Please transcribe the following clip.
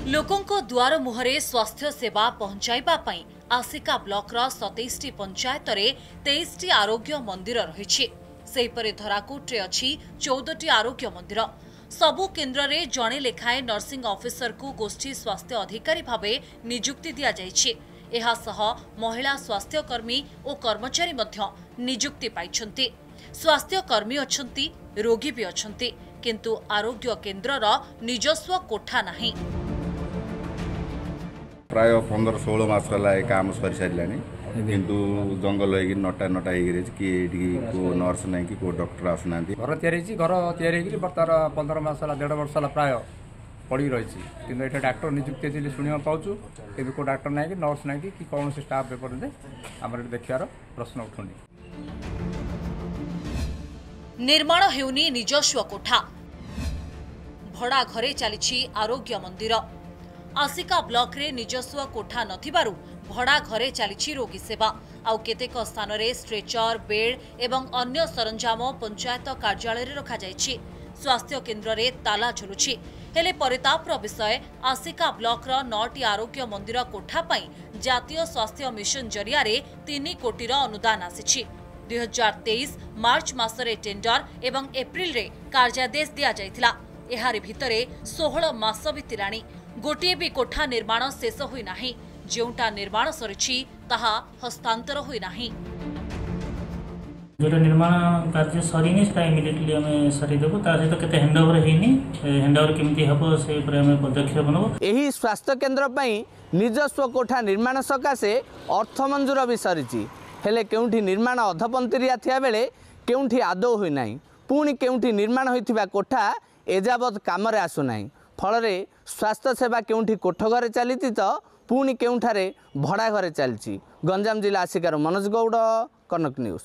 लोकों द्वार मुहरे स्वास्थ्य सेवा पहुंचाइबा पई आसिका ब्लॉक रा 27 पंचायत रे 23 आरोग्य मंदिर रही। सेहीपरि धराकोट रे अछि 14 आरोग्य मंदिर। सबु केन्द्र रे जणे लेखाए नर्सिंग ऑफिसर को गोष्ठी स्वास्थ्य अधिकारी भावे नियुक्ति दिया जायछि। एहा सह महिला स्वास्थ्य कर्मी और कर्मचारी मध्य नियुक्ति पाइछन्ति। स्वास्थ्य कर्मी अछन्ति, रोगी भी अछन्ति, किंतु आरोग्य केन्द्र रा निजस्व कोठा नाही। प्राय 15-16 मास काम कर सारा किंतु जंगल नटा नटा को नर्स ना कि को डॉक्टर आसना घर घर बर्तार 15 मास 1.5 वर्ष प्राय पड़ रही कि डाक्टर नियुक्ति शुणा पाचु कि को डाक्टर ना कि नर्स ना कि कौन से स्टाफ पेपर आम देखार प्रश्न उठुनी। निर्माण हेउनी निजस्व कोठा, भड़ा घरे चली आरोग्य मंदिर। आसिका ब्लॉक रे निजस्व कोठा नथिबारु भड़ा घरे चली रोगी सेवा। आउ केतेक स्थान रे स्ट्रेचर, बेड एवं अन्य सरंजाम पंचायत कार्यालय रे रखा जायछि। स्वास्थ्य केन्द्र रे ताला झुलुछि। हेले परितापर विषय आसिका ब्लॉक रो 9टी आरोग्य मंदिर कोठा पई जातीय स्वास्थ्य मिशन जरिया रे 3 कोटीर अनुदान आसिछि। 2023 मार्च मासरे टेंडर एवं एप्रिल रे कार्यादेश दिया जायतिला। एहारि भितरे 16 मास बितिलाणी। गोटे भी कोठा निर्माण शेष होई नाही। जोटा निर्माण सरिछि ताहा हस्तांतर होई नाही। जो निर्माण कार्य सरीनी इमिडिएटली आम सरीदेबू सहित केते हैंडओवर हेनी हैंडओवर केमती हबो से पर आम पदक्षेप नबो। एही स्वास्थ्य केन्द्र पई निजस्व कोठा निर्माण सकाशे अर्थ मंजूर भी सरीछि। हेले केउठी निर्माण अधपंतिरिया थिया बेले केउठी आदौ होई नाही। पुणी केउठी निर्माण होइथिबा कोठा एजाबत कामरे आसु नाही। फलरे स्वास्थ्य सेवा केउठी कोठ घरे चलीति तो पुणी केउठारे भड़ा घरे चलछि। गंजाम जिला आसिकार मनोज गौड़, कनक न्यूज।